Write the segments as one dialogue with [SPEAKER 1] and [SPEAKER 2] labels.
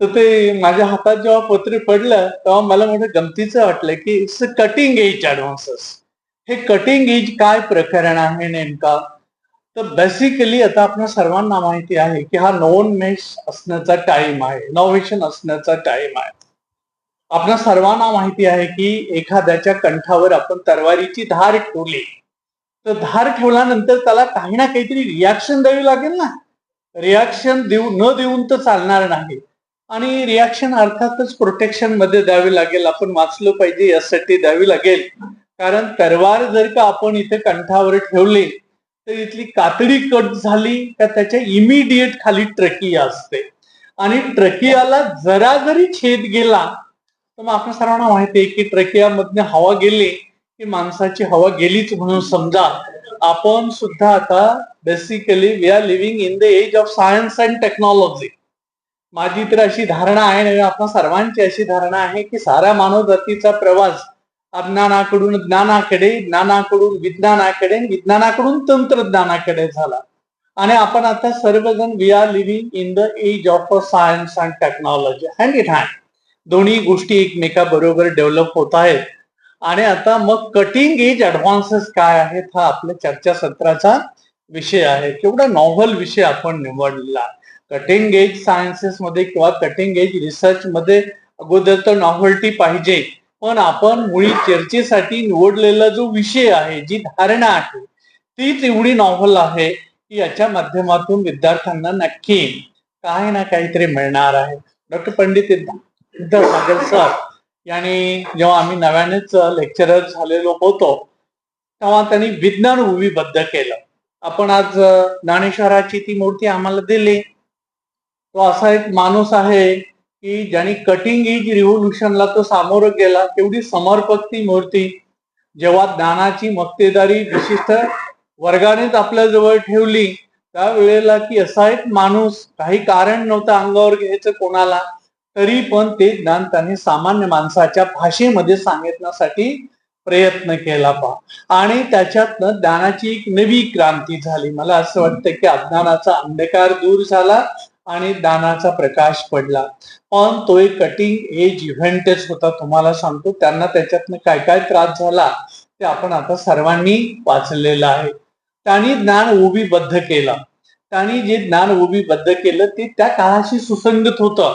[SPEAKER 1] तर ते माझ्या हातात जेव्हा पत्र पडलं तेव्हा मला मोठं गमतीचं वाटलं की it's a cutting edge advances. हे कटिंग एज काय प्रकरण आहे नेमका? तर बेसिकली आता आपल्या सर्वांना माहिती आहे की हा नोन मेश असण्याचा टाइम आहे, इनोव्हेशन असण्याचा टाइम आहे. आपल्या सर्वांना माहिती आहे की एखाद्याच्या कंठावर आपण तलवारीची धार ठेवली तर धार ठेवल्यानंतर त्याला काही ना काहीतरी रिॲक्शन द्यावी लागेल ना. रिॲक्शन देऊन तर चालणार नाही. आणि रिॲक्शन अर्थातच प्रोटेक्शन मध्ये द्यावी लागेल. आपण वाचलं पाहिजे यासाठी द्यावी लागेल. कारण तलवार जर का आपण इथे कंठावर ठेवली तर इथली कातडी कट झाली का त्याच्या इमिडिएट खाली ट्रकिया असते. आणि ट्रकियाला जरा जरी छेद गेला तर मग आपल्या सर्वांना माहिती आहे की ट्रकियामधनं हवा गेली की माणसाची हवा गेलीच म्हणून समजा. आपण सुद्धा आता basically we are living in the age of science and technology. माझी तर अशी धारणा आहे आणि आपल्या सर्वांची अशी धारणा आहे की सारा मानव जातीचा प्रवास अज्ञानाकडून ज्ञानाकडे, ज्ञानाकडून विज्ञानाकडे, विज्ञानाकडून तंत्रज्ञानाकडे झाला. आणि आपण आता सर्वजण we are living in the age of science and technology hand in hand. दोन्ही गोष्टी एकमेकाबरोबर डेव्हलप होत आहेत. आणि आता मग कटिंग एज ऍडव्हान्सेस काय आहेत हा आपल्या चर्चासत्राचा विषय आहे. केवढा नॉव्हल विषय आपण निवडलेला. कटिंग एज सायन्सेस मध्ये किंवा कटिंग एज रिसर्च मध्ये अगोदर तर नॉव्हल्टी पाहिजे. पण आपण मुळी चर्चेसाठी निवडलेला जो विषय आहे, जी धारणा आहे तीच एवढी नॉव्हल आहे की याच्या माध्यमातून विद्यार्थ्यांना नक्की काही ना काहीतरी मिळणार आहे. डॉक्टर पंडित सागर सर यांनी जेव्हा आम्ही नव्यानेच लेक्चरर झालेलो होतो तेव्हा त्यांनी विज्ञान उवीबद्ध केलं. आपण आज ज्ञानेश्वराची ती मूर्ती आम्हाला दिली. तो असा एक माणूस आहे की ज्यांनी कटिंग एज रिव्होल्युशनला तो सामोरं गेला. केवढी समर्पक ती मूर्ती. जेव्हा ज्ञानाची मक्तेदारी विशिष्ट वर्गानेच आपल्या जवळ ठेवली त्यावेळेला की असा एक माणूस, काही कारण नव्हतं अंगावर घ्यायचं कोणाला, तरी पण ते ज्ञान त्यांनी सामान्य माणसाच्या भाषेमध्ये सांगण्यासाठी प्रयत्न केला पहा. आणि त्याच्यातनं ज्ञानाची एक नवी क्रांती झाली. मला असं वाटतं की अज्ञानाचा अंधकार दूर झाला आणि ज्ञानाचा प्रकाश पडला. पण तो एक कटिंग एज इव्हेंटच होता. तुम्हाला सांगतो त्यांना त्याच्यातनं काय काय त्रास झाला ते आपण आता सर्वांनी वाचलेलं आहे. त्यांनी ज्ञान उभीबद्ध केलं. त्यांनी जे ज्ञान उभीबद्ध केलं ते त्या काळाशी सुसंगत होतं.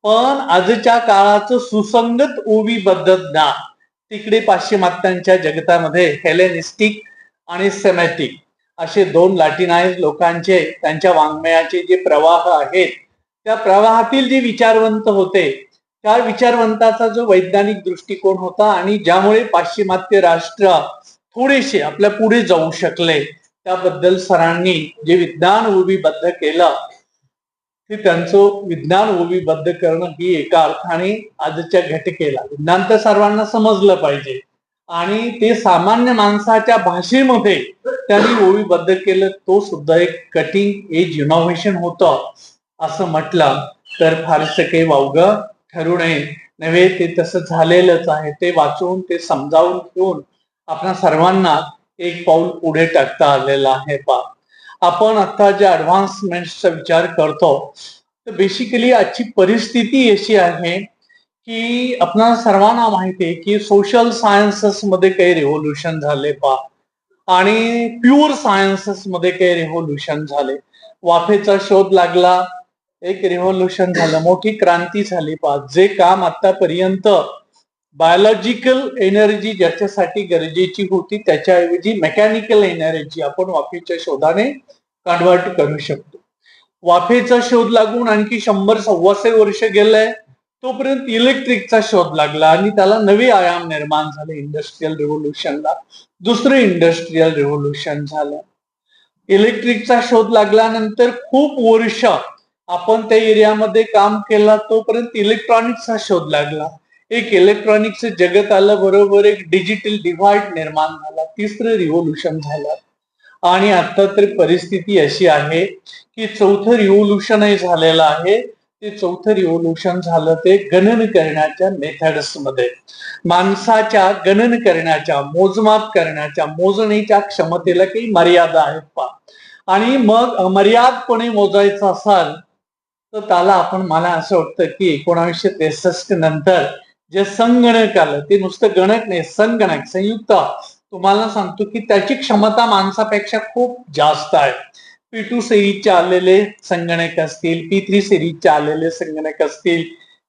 [SPEAKER 1] पण आजच्या काळाचं सुसंगत ओवीबद्ध ज्ञान तिकडे पाश्चिमात्यांच्या जगतामध्ये हेलेनिस्टिक आणि सेमॅटिक असे दोन लॅटिनाइज लोकांचे त्यांच्या वाङ्मयाचे जे प्रवाह आहेत त्या प्रवाहातील जे विचारवंत होते त्या विचारवंताचा जो वैज्ञानिक दृष्टिकोन होता आणि ज्यामुळे पाश्चिमात्य राष्ट्र थोडेसे आपल्या पुढे जाऊ शकले त्याबद्दल सरांनी जे विज्ञान उभीबद्ध केलं ते त्यांचं विज्ञान उभीबद्ध करणं ही एका अर्थाने आजच्या घटकेला विज्ञान तर सर्वांना समजलं पाहिजे आणि ते सामान्य माणसाच्या भाषेमध्ये त्यांनी ओवीबद्ध केलं. तो सुद्धा एक कटिंग एज इनोव्हेशन होतं असं म्हटलं तर फारसं काही वावगं ठरू नये. ते तसं झालेलंच आहे. ते वाचून ते समजावून घेऊन आपल्या सर्वांना एक पाऊल पुढे टाकता आलेलं आहे. आपण आता ज्या ऍडव्हान्समेंटचा विचार करतो तर बेसिकली आजची परिस्थिती अशी आहे की आपल्याला सर्वांना माहिती आहे की सोशल सायन्सेस मध्ये काही रिव्होल्युशन झाले आणि प्युअर सायन्सेस मध्ये काही रिव्होल्युशन झाले. वाफेचा शोध लागला, एक रिव्होल्युशन झालं, मोठी क्रांती झाली जे काम आतापर्यंत बायोलॉजिकल एनर्जी ज्याच्यासाठी गरजेची होती त्याच्याऐवजी मेकॅनिकल एनर्जी आपण वाफेच्या शोधाने कन्वर्ट करू शकतो. वाफेचा शोध लागून आणखी 100-125 वर्ष गेलंय तोपर्यंत इलेक्ट्रिकचा शोध लागला आणि त्याला नवे आयाम निर्माण झाले. इंडस्ट्रियल रिव्होल्युशनला दुसरं इंडस्ट्रियल रिव्होल्युशन झालं. इलेक्ट्रिकचा शोध लागल्यानंतर खूप वर्ष आपण त्या एरियामध्ये काम केलं तोपर्यंत इलेक्ट्रॉनिक्सचा शोध लागला. एक इलेक्ट्रॉनिक्स जगत आलं बरोबर एक डिजिटल डिव्हाइड निर्माण झाला. तिसरं रिव्होल्युशन झालं आणि आता तर परिस्थिती अशी आहे की चौथं रिव्होल्युशनही झालेलं आहे. ते चौथं रिव्होल्युशन झालं ते गणन करण्याच्या मेथड्स मध्ये. माणसाच्या गणन करण्याच्या मोजमाप करण्याच्या मोजणीच्या क्षमतेला काही मर्यादा आहेत आणि मग अमर्यादपणे मोजायचं असाल तर त्याला आपण, मला असं वाटतं की 1963 नंतर जे संगणक आलं, ते नुसतं गणक नाही, संगणक संयुक्त, तुम्हाला सांगतो की त्याची क्षमता माणसापेक्षा खूप जास्त आहे. P2 सिरीजचे आलेले संगणक असतील, P3 सिरीजचे आलेले संगणक असतील,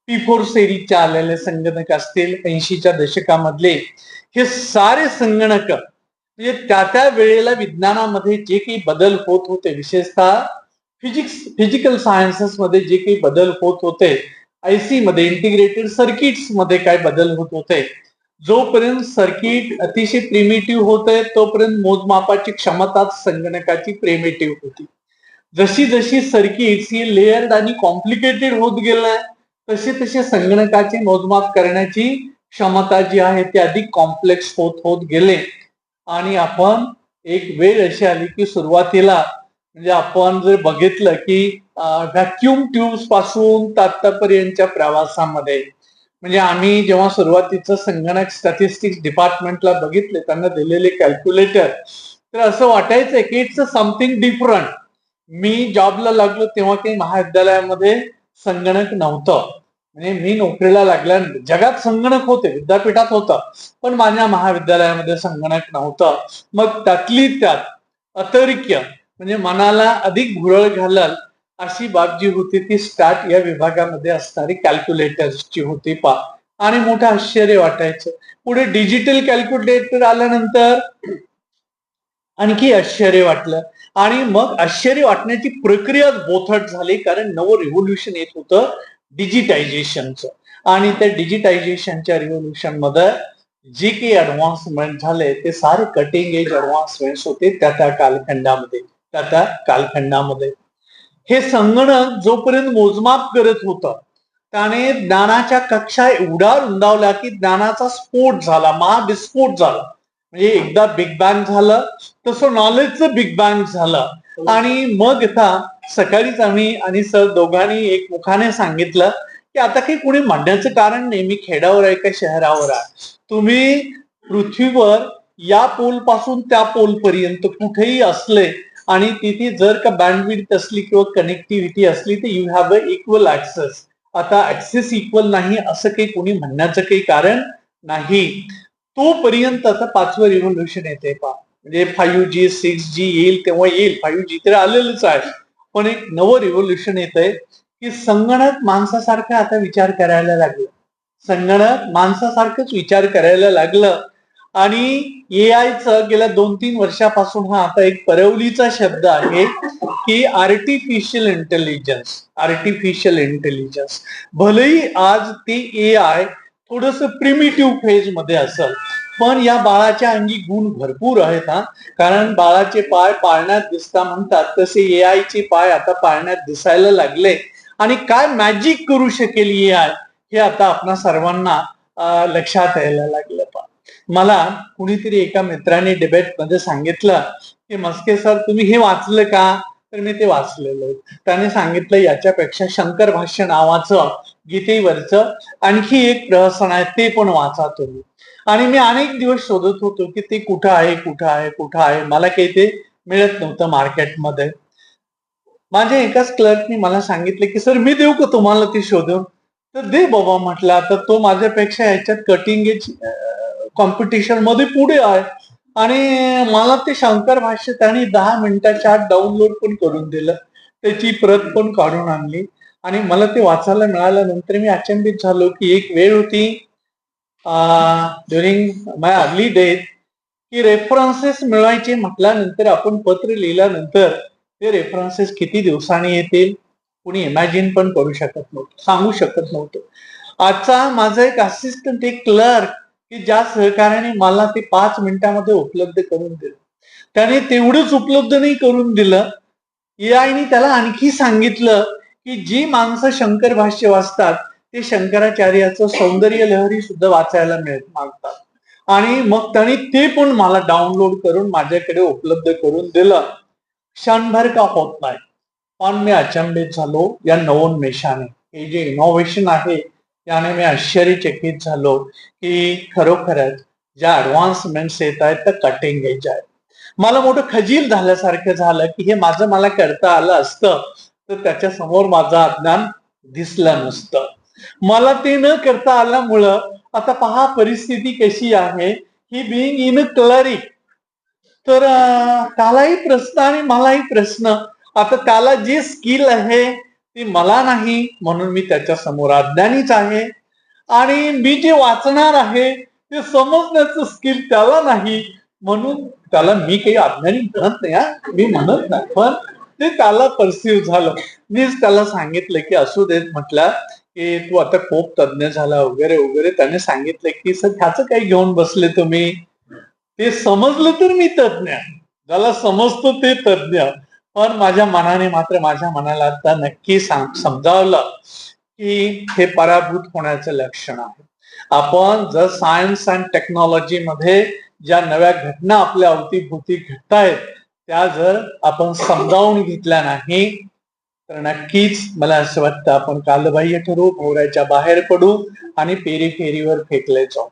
[SPEAKER 1] P4 सिरीजचे आलेले संगणक असतील 80च्या दशकामधले, हे सारे संगणक म्हणजे त्या त्या वेळेला विज्ञानामध्ये जे काही बदल होत होते, विशेषतः फिजिकल सायन्सेस मध्ये जे काही बदल होत होते, आयसी मध्ये, इंटिग्रेटेड सर्किट्स मध्ये काय बदल होत होते, जोपर्यंत सर्किट अतिशय प्रिमिटिव्ह होते तोपर्यंत मोजमापाची क्षमता संगणकाची प्रिमिटिव्ह होती. जशी जशी सर्किट्स ही लेअर्ड आणि कॉम्प्लिकेटेड होत गेलं, तसे तसे संगणकाचे मोजमाप करण्याची क्षमता जी आहे ती अधिक कॉम्प्लेक्स होत होत गेले. आणि आपण, एक वेळ अशी आली की सुरुवातीला म्हणजे आपण जर बघितलं की व्हॅक्युम ट्यूब्स पासून आतापर्यंतच्या प्रवासामध्ये, म्हणजे आम्ही जेव्हा सुरुवातीचं संगणक स्टॅटिस्टिक्स डिपार्टमेंटला बघितले, त्यांना दिलेले कॅल्क्युलेटर, तर असं वाटायचं की इट्स समथिंग डिफरंट. मी जॉबला लागलो तेव्हा काही महाविद्यालयामध्ये संगणक नव्हतं. म्हणजे मी नोकरीला लागल्यानंतर जगात संगणक होते, विद्यापीठात होतं, पण माझ्या महाविद्यालयामध्ये संगणक नव्हतं. मग त्यातली त्यात अतर्क्य म्हणजे मनाला अधिक भुरळ घालल अशी बाब जी होती ती स्टॅट या विभागामध्ये असणारी कॅल्क्युलेटर्सची होती पा. आणि मोठं आश्चर्य वाटायचं. पुढे डिजिटल कॅल्क्युलेटर आल्यानंतर आणखी आश्चर्य वाटलं. आणि मग आश्चर्य वाटण्याची प्रक्रिया बोथट झाली, कारण नवं रिव्होल्युशन येत होतं डिजिटायझेशनचं. आणि त्या डिजिटायझेशनच्या रिव्होल्युशन मध्ये जे काही ऍडव्हान्समेंट झाले ते सारे कटिंग एज ऍडव्हान्समेंट होते त्या कालखंडामध्ये. हे संगणक जोपर्यंत मोजमाप करत होतं, त्याने ज्ञानाच्या कक्षा एवढा रुंदावला की ज्ञानाचा स्फोट झाला, महाविस्फोट झाला. म्हणजे एकदा बिग बँग झालं तसं नॉलेजचं बिग बँग झालं. आणि मग आता सकाळीच आम्ही आणि सर दोघांनी एकमुखाने सांगितलं की आता काही कुणी म्हणण्याचं कारण नाही, मी खेड्यावर आहे का शहरावर आहे, तुम्ही पृथ्वीवर या पोल पासून त्या पोल पर्यंत कुठेही असले आणि तिथे जर का बँडविड्थ असली किंवा कनेक्टिव्हिटी असली तर you have a equal access. आता ऍक्सेस इक्वल नाही असं काही कोणी म्हणण्याचं काही कारण नाही. तोपर्यंत आता 5वं रिव्होल्युशन येते पहा, म्हणजे 5G 6G येईल तेव्हा येईल, 5G तर आलेलंच आहे, पण एक नवं रिव्होल्युशन येत आहे की संगणक माणसासारखं आता विचार करायला लागलं. संगणक माणसासारखंच विचार करायला लागलं. आणि एआयचं गेल्या 2-3 वर्षापासून हा आता एक परवलीचा शब्द आहे की आर्टिफिशियल इंटेलिजन्स. भलेही आज ते एआय थोडस प्रिमिटिव्ह फेज मध्ये असेल, पण या बाळाच्या अंगी गुण भरपूर आहेत हा. कारण बाळाचे पाय पाळण्यात दिसता म्हणतात, तसे एआयचे पाय आता पाळण्यात दिसायला लागले. आणि काय मॅजिक करू शकेल एआय हे आता आपणा सर्वांना लक्षात यायला लागलं. मला कुणीतरी एका मित्राने डिबेट मध्ये सांगितलं की मस्के सर तुम्ही हे वाचलं का, तर मी ते वाचलेलं. त्याने सांगितलं याच्यापेक्षा शंकर भाष्य नावाचं गीतेवरचं आणखी एक प्रहसन आहे, ते पण वाचा तुम्ही. आणि मी अनेक दिवस शोधत होतो की ते कुठं आहे. मला काही ते मिळत नव्हतं मार्केटमध्ये. माझ्या एकाच क्लर्कने मला सांगितलं की सर मी देऊ का तुम्हाला ते शोधून, तर दे बाबा म्हटलं. आता तो माझ्यापेक्षा ह्याच्यात कटिंग एज कॉम्पिटिशन मध्ये पुढे आहे. आणि मला ते शंकर भाष्य त्यांनी 10 मिनिटाच्या आत डाउनलोड पण करून दिलं, त्याची प्रत पण काढून आणली. आणि मला ते वाचायला मिळाल्यानंतर मी अचंबित झालो की एक वेळ होती ड्युरिंग माय अर्ली डेज की रेफरन्सेस मिळवायचे म्हटल्यानंतर, आपण पत्र लिहिल्यानंतर ते रेफरन्सेस किती दिवसांनी येतील कुणी इमॅजिन पण करू शकत नव्हतं, सांगू शकत नव्हतं. आजचा माझा एक असिस्टंट, एक क्लर्क की ज्या सहकार्याने मला ते 5 मिनिटांमध्ये उपलब्ध करून दिलं, त्याने तेवढंच उपलब्ध नाही करून दिलं, एआयने त्याला आणखी सांगितलं की जी माणसं शंकर भाष्य वाचतात ते शंकराचार्याचं सौंदर्य लहरी सुद्धा वाचायला मागतात. आणि मग त्याने ते पण मला डाउनलोड करून माझ्याकडे उपलब्ध करून दिलं. क्षणभर का होत नाही, पण मी अचंबित झालो या नवोन्मेषाने. हे जे इनोव्हेशन आहे त्याने मी आश्चर्यचकित झालो की खरोखरच ज्या ऍडव्हान्समेंट्स येत आहेत त्या कटिंग एज आहेत. मला मोठं खजील झाल्यासारखं झालं की हे मला करता आलं असतं तर त्याच्या समोर माझं अज्ञान दिसलं नसतं. मला ते न करता आल्यामुळं आता पहा परिस्थिती कशी आहे. ही बिईंग इन अ क्लरिक, तर त्यालाही प्रश्न आणि मलाही प्रश्न. आता त्याला जे स्किल आहे ते मला नाही, म्हणून मी त्याच्या समोर अज्ञानीच आहे. आणि मी जे वाचणार आहे ते समजण्याचं स्किल त्याला नाही, म्हणून त्याला मी काही अज्ञानी म्हणत नाही. मी म्हणत नाही, पण ते त्याला परसिव्ह झालं. मीच त्याला सांगितलं की असू देत म्हटलं की तू आता खूप तज्ञ झाला वगैरे वगैरे. त्याने सांगितलं की सर ह्याचं काही घेऊन बसले तुम्ही, ते समजलं तर मी तज्ञ, ज्याला समजतो ते तज्ञ. पण माझ्या मनाने मात्र माझ्या मनाला आता नक्की समजावलं की हे पराभूत होण्याचं लक्षण आहे. आपण जर सायन्स अँड टेक्नॉलॉजी मध्ये ज्या नव्या घटना आपल्या अवतीभोवती घडतायत त्या जर आपण समजावून घेतल्या नाही तर नक्कीच मला असं वाटतं आपण कालबाह्य ठरू, भोवऱ्याच्या बाहेर पडू आणि पेरीफेरीवर फेकले जाऊ.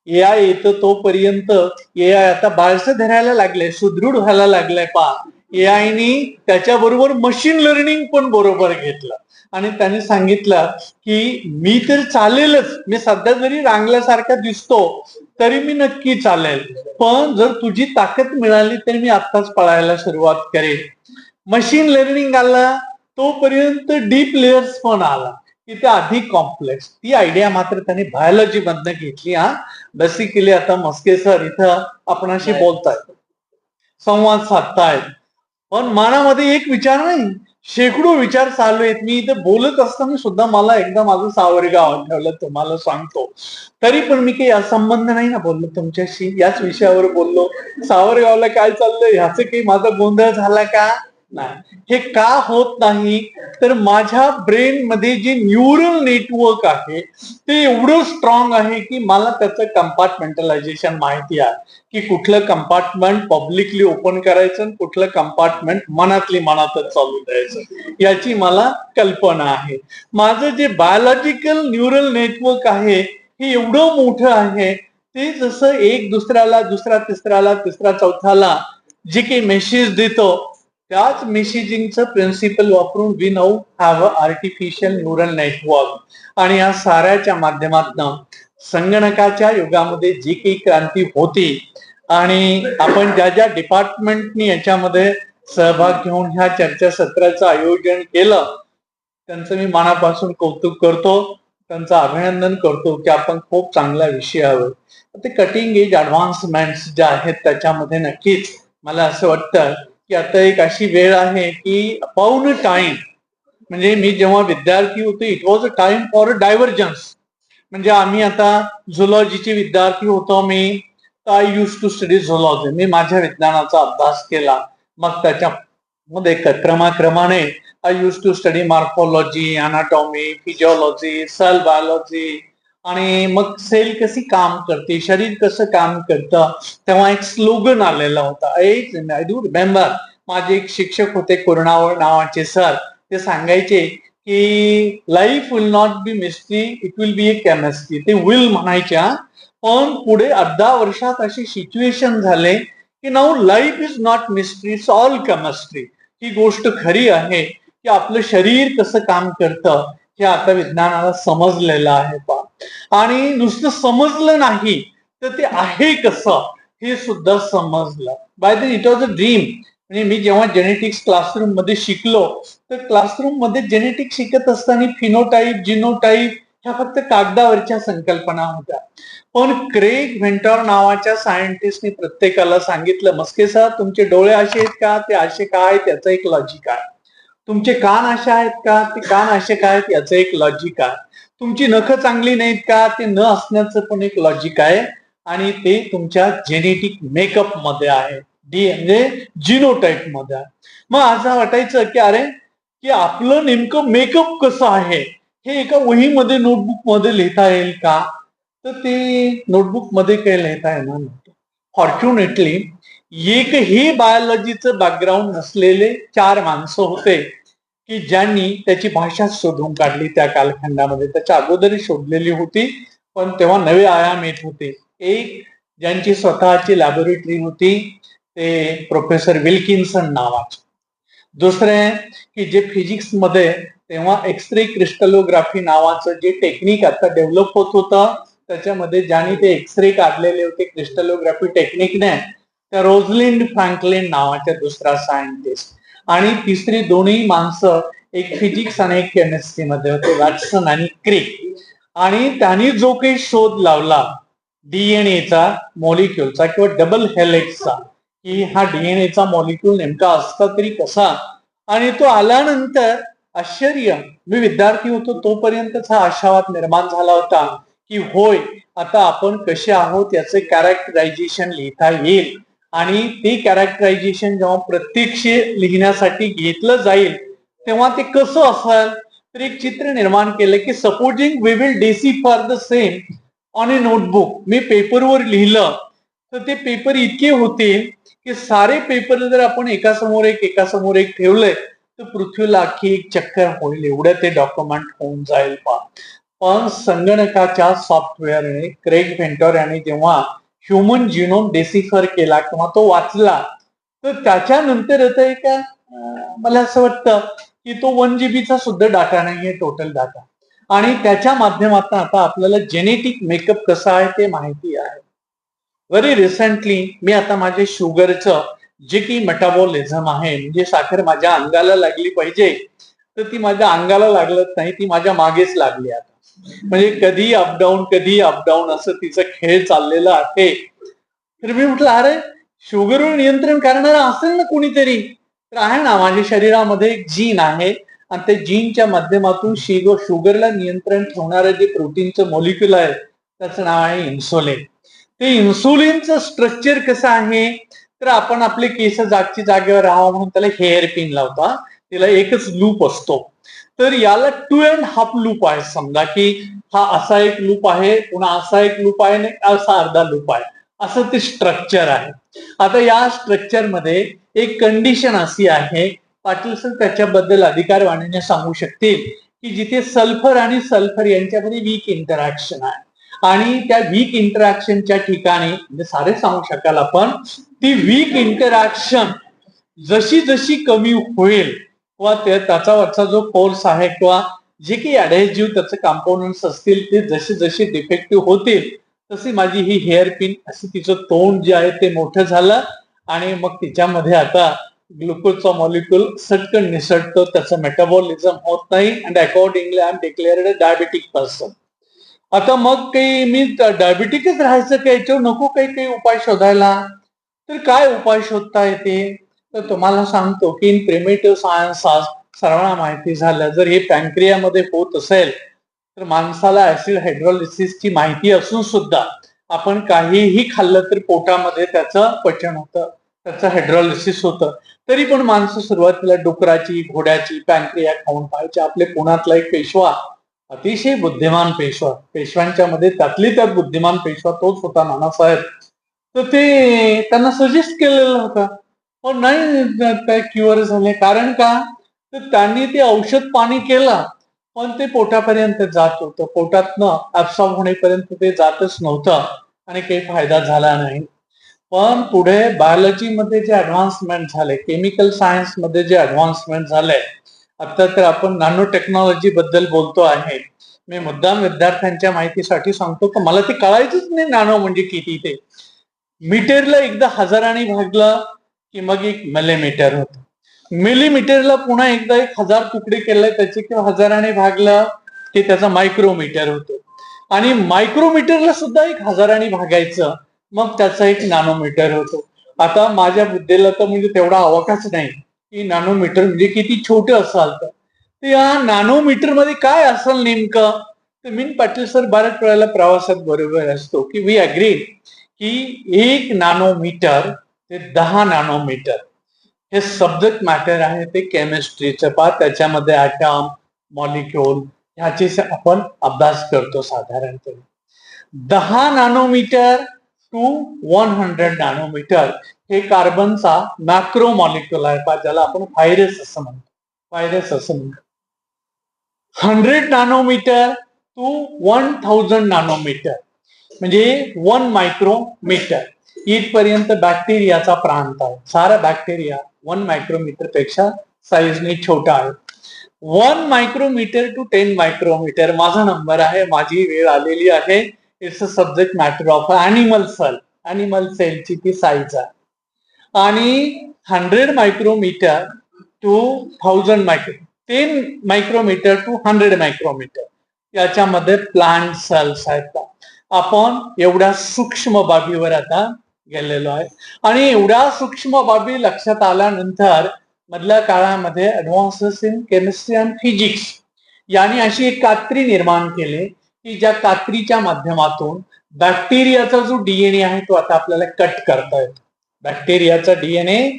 [SPEAKER 1] एआय येतं तोपर्यंत एआय आता बाळसं धरायला लागले, सुदृढ व्हायला लागलाय. पहा एआयनी त्याच्याबरोबर मशीन लर्निंग पण बरोबर घेतलं आणि त्यांनी सांगितलं की मी तर चालेलच, मी सध्या जरी रांगल्यासारखा दिसतो तरी मी नक्की चालेल, पण जर तुझी ताकद मिळाली तर मी आत्ताच पळायला सुरुवात करेन. मशीन लर्निंग आला तोपर्यंत डीप लेयर्स पण आला की ते अधिक कॉम्प्लेक्स. ती आयडिया मात्र त्यांनी बायोलॉजी मधनं घेतली. बेसिकली आता मस्के सर इथं आपणाशी बोलतायत, संवाद साधतायत, पण मनामध्ये एक विचार नाही, शेकडो विचार चालू आहेत. मी इथे बोलत असताना सुद्धा मला एकदा माझं सावरगाव आठवलं, तुम्हाला सांगतो. तरी पण मी काही असंबंध नाही ना बोललो तुमच्याशी, याच विषयावर बोललो. सावरगावला काय चाललंय ह्याचं काही माझा गोंधळ झाला का नाही. हे का होत नाही तर माझ्या ब्रेन मध्ये जे न्यूरल नेटवर्क आहे ते एवढं स्ट्रॉंग आहे की मला त्याचं कंपार्टमेंटलायझेशन माहिती आहे की कुठलं कंपार्टमेंट पब्लिकली ओपन करायचं, कुठलं कंपार्टमेंट मनातली मनातच चालू द्यायचं, याची मला कल्पना आहे. माझं जे बायोलॉजिकल न्यूरल नेटवर्क आहे हे एवढं मोठं आहे, ते जसं एक दुसऱ्याला, दुसरा तिसऱ्याला, तिसरा चौथ्याला जे काही मेसेज देतो त्याच मेसेजिंगचं प्रिन्सिपल वापरून we now have a artificial neural network. आणि या साऱ्याच्या माध्यमातून संगणकाच्या युगामध्ये जी काही क्रांती होती आणि आपण ज्या ज्या डिपार्टमेंटनी याच्यामध्ये सहभाग घेऊन ह्या चर्चासत्राचं आयोजन केलं त्यांचं मी मनापासून कौतुक करतो, त्यांचं अभिनंदन करतो की आपण खूप चांगल्या विषयावर. ते कटिंग एज ऍडव्हान्समेंट्स ज्या आहेत त्याच्यामध्ये नक्कीच मला असं वाटतं की आता एक अशी वेळ आहे की अपॉन टाइम, म्हणजे मी जेव्हा विद्यार्थी होतो it was a time for a divergence. म्हणजे आम्ही आता झुलॉजीचे विद्यार्थी होतो, मी I used to study zoology, मी माझ्या विज्ञानाचा अभ्यास केला. मग त्याच्यामध्ये क्रमाक्रमाने I used to study morphology, anatomy, physiology, cell biology, आणि मग सेल कशी काम करते, शरीर कसं काम करतं. तेव्हा एक स्लोगन आलेला होता, आय डू रिमेंबर. माझे एक शिक्षक होते कुरणावळ नावाचे सर, ते सांगायचे की life will not be mystery, it will be a chemistry. ते विल म्हणायच्या, पण पुढे 10 वर्षात अशी सिच्युएशन झाले की now life is not mystery, it's all chemistry. ही गोष्ट खरी आहे की आपलं शरीर कसं काम करतं हे आता विज्ञानाला समजलेलं आहे. आणि नुसतं समजलं नाही तर ते आहे कसं हे सुद्धा समजलं. By the it was a dream. म्हणजे मी जेव्हा जेनेटिक्स क्लासरूम मध्ये शिकलो तर क्लासरूम मध्ये जेनेटिक्स शिकत असताना फिनोटाईप, जिनोटाईप ह्या फक्त कागदावरच्या संकल्पना होत्या. पण क्रेग व्हेंटर नावाच्या सायंटिस्टने प्रत्येकाला सांगितलं, मस्के सर तुमचे डोळे असे आहेत का, ते असे काय, त्याचं एक लॉजिक आहे. तुमचे कान असे आहेत का, ते कान असे काय, याचं एक लॉजिक आहे. तुमची नखं चांगली नाहीत का, ते न असण्याचं पण एक लॉजिक आहे. आणि ते तुमच्या जेनेटिक मेकअप मध्ये आहे, डी म्हणजे जिनोटाईप मध्ये आहे. मग असं वाटायचं की अरे की आपलं नेमकं मेकअप कसं आहे हे एका वहीमध्ये नोटबुक मध्ये लिहिता येईल का, तर ते नोटबुक मध्ये काही लिहिता येणार नव्हतं. फॉर्च्युनेटली एकही बायोलॉजीचं बॅकग्राऊंड नसलेले 4 माणसं होते की ज्यांनी त्याची भाषा शोधून काढली त्या कालखंडामध्ये. त्याच्या अगोदरही शोधलेली होती पण तेव्हा नवे आयाम येत होते. एक ज्यांची स्वतःची लॅबोरेटरी होती ते प्रोफेसर विल्किन्सन नावाचे. दुसरं आहे की जे फिजिक्स मध्ये तेव्हा एक्सरे क्रिस्टलोग्राफी नावाचं जे टेक्निक आता डेव्हलप होत होतं, त्याच्यामध्ये ज्याने ते एक्सरे काढलेले होते क्रिस्टलोग्राफी टेक्निकने, त्या रोझलिंड फ्रँकलिन नावाच्या दुसरा सायंटिस्ट, आणि तिसरी दोन्ही माणसं एक फिजिक्स आणि एक केमिस्ट्री मध्ये होते, वॅटसन आणि क्रिक. आणि त्यांनी जो काही शोध लावला डीएनएचा मॉलिक्युलचा किंवा डबल हेलेक्सचा, की हा डीएनएचा मॉलिक्युल नेमका असता तरी कसा, आणि तो आल्यानंतर आश्चर्य, मी विद्यार्थी होतो तोपर्यंतच हा आशावाद निर्माण झाला होता की होय आता आपण कसे आहोत याचे कॅरेक्टरायझेशन लिहिता येईल, आणि ते कॅरेक्टरायझेशन जेव्हा प्रत्यक्ष लिहिण्यासाठी घेतलं जाईल तेव्हा ते कसं असेल. तर एक चित्र निर्माण केलं की supposing we will decipher the same on a notebook. मी पेपरवर लिहिलं तर ते पेपर इतके होते की सारे पेपर जर आपण एकासमोर एक ठेवले तर पृथ्वीला अख्खी एक चक्कर होईल एवढं ते डॉक्युमेंट होऊन जाईल. पण संगणकाच्या सॉफ्टवेअरने क्रेग व्हेंटर यांनी जेव्हा ह्युमन जिनोम डेसिफर केला किंवा तो वाचला, तर त्याच्यानंतर आता एक मला असं वाटतं की तो 1 GB सुद्धा डाटा नाहीये टोटल डाटा, आणि त्याच्या माध्यमातून आता आपल्याला जेनेटिक मेकअप कसा आहे ते माहिती आहे. व्हेरी रिसेंटली मी आता माझे शुगरचं जे की मेटाबॉलिझम आहे, म्हणजे साखर माझ्या अंगाला लागली पाहिजे तर ती माझ्या अंगाला लागत नाही, ती माझ्या मागेच लागली आता. म्हणजे कधी अपडाऊन असं तिचा खेळ चाललेला आहे. तर मी म्हटलं अरे शुगरवर नियंत्रण करणारा असेल ना कोणीतरी, तर आहे ना माझ्या शरीरामध्ये एक जीन आहे, आणि त्या जीनच्या माध्यमातून शुगरला नियंत्रण ठेवणारं जे प्रोटीनचं मॉलिक्युल आहे त्याचं नाव आहे इन्सुलिन. ते इन्सुलिनचं स्ट्रक्चर कसं आहे, तर आपण आपले केस जागेवर राहावं म्हणून त्याला हेअर पिन लावतो, तिला एकच लूप असतो. तर याला 2.5 लूप आहे. समजा की हा असा एक लूप आहे, पुन्हा असा एक लूप आहे आणि असा अर्धा लूप आहे, असं ते स्ट्रक्चर आहे. आता या स्ट्रक्चर मध्ये एक कंडिशन अशी आहे, पाटील सर त्याच्याबद्दल अधिकारवाणीने सांगू शकतील, की जिथे सल्फर आणि सल्फर यांच्यामध्ये वीक इंटरॅक्शन आहे, आणि त्या वीक इंटरॅक्शनच्या ठिकाणी म्हणजे सारे सांगू शकाल आपण, ती वीक इंटरॅक्शन जशी जशी कमी होईल किंवा त्याच्यावरचा जो फोर्स आहे किंवा जे काही अडॅजिव्ह त्याचे कॉम्पोनंट्स असतील ते जसे जसे डिफेक्टिव्ह होतील तशी माझी ही हेअर पिन असं तिचं तोंड जे आहे ते मोठं झालं, आणि मग तिच्यामध्ये आता ग्लुकोजचा मॉलिक्युल सटकन निसटतो, त्याचं मेटाबॉलिझम होत नाही, and accordingly I am declared a diabetic person. आता मग काही मी डायबिटिकच राहायचं का, याच्यावर नको काही काही उपाय शोधायला. तर काय उपाय शोधता येते, तर तुम्हाला सांगतो की इन प्रिमेटिव्ह सायन्स सर्वांना माहिती झालं, जर हे पॅनक्रियामध्ये होत असेल तर माणसाला ऍसिड हायड्रोलिसिसची माहिती असून सुद्धा आपण काहीही खाल्लं तर पोटामध्ये त्याचं पचन होतं, त्याचं हायड्रोलिसिस होतं. तरी पण माणसं सुरुवातीला डुकराची घोड्याची पॅनक्रिया खाऊन पाहायचे. आपले पुण्यातला एक पेशवा, अतिशय बुद्धिमान पेशवा, पेशव्यांच्या मध्ये त्यातली त्यात बुद्धिमान पेशवा तोच होता नानासाहेब. तर ते त्यांना सजेस्ट केलेलं होतं, पण नाही काय क्युअर झाले. कारण का, तर त्यांनी ते औषध पाणी केलं पण ते पोटापर्यंत जात होतं, पोटातनं ऍब्सॉर्ब होण्यापर्यंत ते जातच नव्हतं आणि काही फायदा झाला नाही. पण पुढे बायोलॉजी मध्ये जे ऍडव्हान्समेंट झाले, केमिकल सायन्स मध्ये जे ऍडव्हान्समेंट झाले, आता तर आपण नॅनो टेक्नॉलॉजी बद्दल बोलतो आहे. मी मुद्दाम विद्यार्थ्यांच्या माहितीसाठी सांगतो की मला ते कळायचंच नाही नॅनो म्हणजे किती. ते मीटरला एकदा हजाराने भागलं की मग 1 मिलीमीटर होत, मिलीमीटरला पुन्हा एकदा 1000 तुकडे केले त्याचे किंवा हजाराने भागलं की त्याचा मायक्रोमीटर होतो, आणि मायक्रोमीटरला सुद्धा 1000 भागायचं मग त्याचा 1 नॅनोमीटर होतो. आता माझ्या बुद्धीला तर म्हणजे तेवढा अवकाश नाही की नॅनोमीटर म्हणजे किती छोटं असाल. तर या नॅनोमीटर मध्ये काय असेल नेमकं, तर मी पाटील सर बऱ्याच वेळेला प्रवासात बरोबर असतो की वी अग्री की 1 नॅनोमीटर ते 10 नॅनोमीटर हे सब्जेक्ट मॅटर आहे ते केमिस्ट्रीचं. त्याच्यामध्ये ॲटम मॉलिक्युल ह्याचे आपण अभ्यास करतो साधारणपणे. 10 नॅनोमीटर टू 100 नॅनोमीटर हे कार्बनचा मॅक्रो मॉलिक्युल आहे, ज्याला आपण व्हायरस असं म्हणतो. 100 नॅनोमीटर टू 1000 नॅनोमीटर म्हणजे 1 मायक्रोमीटर इथपर्यंत बॅक्टेरियाचा प्रांत आहे. सारा बॅक्टेरिया 1 मायक्रोमीटर पेक्षा साईजने छोटा आहे. 1 मायक्रोमीटर टू 10 मायक्रोमीटर माझा नंबर आहे. माझी वेळ आलेली आहे. It's a subject matter of animal cell. Animal सेलची ती साईज आहे. आणि 100 micrometer to 1000 micro 10 micrometer to 100 micrometer याच्यामध्ये प्लांट सेल्स आहेत. आपण एवढ्या सूक्ष्म बाबीवर आता गेलेलो आहे. आणि एवढ्या सूक्ष्म बाबी लक्षात आल्यानंतर मधल्या काळामध्ये advances in chemistry and physics यांनी अशी एक कात्री निर्माण केली की ज्या कात्रीच्या माध्यमातून बॅक्टेरियाचा जो डीएनए आहे तो आता आपल्याला कट करता येतो. बॅक्टेरियाचा डीएनए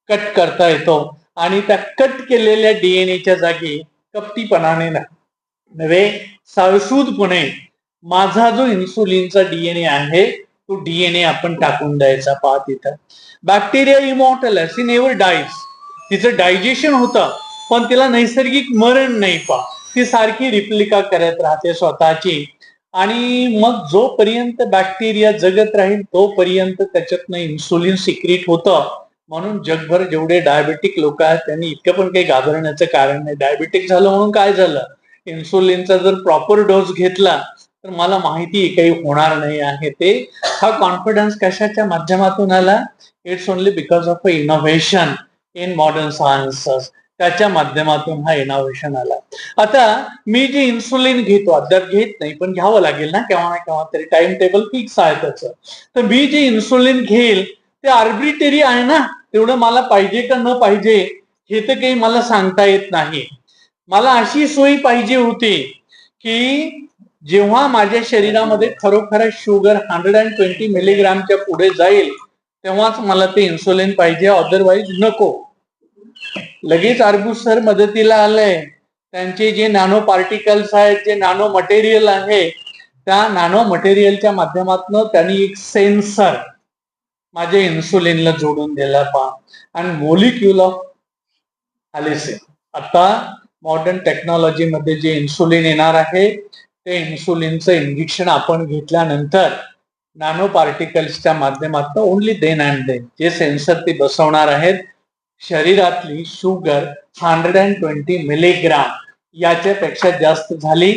[SPEAKER 1] कट करता येतो आणि त्या कट केलेल्या डीएनएच्या जागी कपटीपणाने नव्हे साळसूदपणे माझा जो इन्सुलिनचा डीएनए आहे तो डीएनए आपण टाकून द्यायचा. पहा तिथं बॅक्टेरिया इमॉर्टल आहे. She never dies. तिचं डायजेशन होतं पण तिला नैसर्गिक मरण नाही. पहा ती सारखी रिप्लिका करत राहते स्वतःची. आणि मग जोपर्यंत बॅक्टेरिया जगत राहील तोपर्यंत त्याच्यातनं इन्सुलिन सिक्रीट होतं. म्हणून जगभर जेवढे डायबेटिक लोक आहेत त्यांनी इतकं पण काही घाबरण्याचं कारण नाही. डायबेटिक झालं म्हणून काय झालं, इन्सुलिनचा जर प्रॉपर डोस घेतला तर मला माहिती काही होणार नाही आहे. ते हा कॉन्फिडन्स कशाच्या माध्यमातून आला? It's only because of a innovation in modern sciences. त्याच्या माध्यमातून हा इनोव्हेशन आला. आता मी जे इन्सुलिन घेतो अद्याप घेत नाही पण घ्यावं लागेल ना केव्हा ना केव्हा तरी. टाइम टेबल फिक्स आहे त्याचं. तर मी जे इन्सुलिन घेईल ते आर्बिट्ररी आहे ना. तेवढं मला पाहिजे का न पाहिजे हे तर काही मला सांगता येत नाही. मला अशी सोय पाहिजे होती की जेव्हा माझ्या शरीरामध्ये खरोखर शुगर 120 मिलीग्रामच्या पुढे जाईल तेव्हाच मला ते इन्सुलिन पाहिजे, अदरवाईज नको. लगेच अर्बुस सर मदतीला आलंय. त्यांचे जे नॅनो पार्टिकल्स आहेत, जे नॅनो मटेरियल आहे, त्या नॅनो मटेरियलच्या माध्यमातून त्यांनी एक सेन्सर माझ्या इन्सुलिनला जोडून दिला. पहा आणि मोलिक्यूल ऑफ ॲलिसिन. आता मॉडर्न टेक्नॉलॉजीमध्ये जे इन्सुलिन येणार आहे ते इन्सुलिनचं इंजेक्शन आपण घेतल्यानंतर नॅनो पार्टिकल्सच्या माध्यमातून ओनली देन अँड देन जे सेन्सर ते बसवणार आहेत शरीरातली शुगर 120 मिलीग्राम याच्यापेक्षा जास्त झाली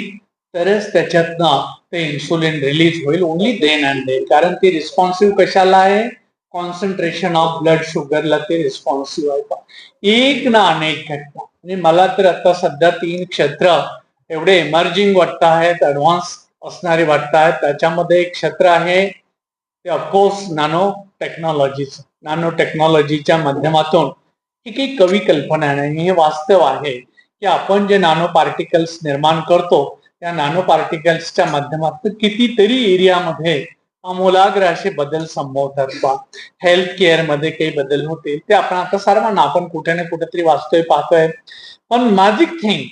[SPEAKER 1] तरच त्याच्यातनं ते इन्सुलिन रिलीज होईल. Only then and then. कारण ते रिस्पॉन्सिव्ह कशाला आहे? कॉन्सन्ट्रेशन ऑफ ब्लड शुगरला ते रिस्पॉन्सिव्ह आहे. एक ना अनेक घटना. आणि मला तर आता सध्या 3 क्षेत्र एवढे इमर्जिंग वाटत आहेत, ऍडव्हान्स असणारे वाटत आहेत. त्याच्यामध्ये एक क्षेत्र आहे ते ऑफकोर्स नॅनो टेक्नॉलॉजीचं. नॅनो टेक्नॉलॉजीच्या माध्यमातून ही काही कवी कल्पना नाही, हे वास्तव आहे की आपण जे नॅनो पार्टिकल्स निर्माण करतो त्या नॅनो पार्टिकल्सच्या माध्यमातून कितीतरी एरियामध्ये आमूलाग्र असे बदल संभवतात. हेल्थ केअर मध्ये काही बदल होते ते आपण आता सर्वांना आपण कुठे ना कुठेतरी वाचतोय पाहतोय. पण मॅजिक थिंग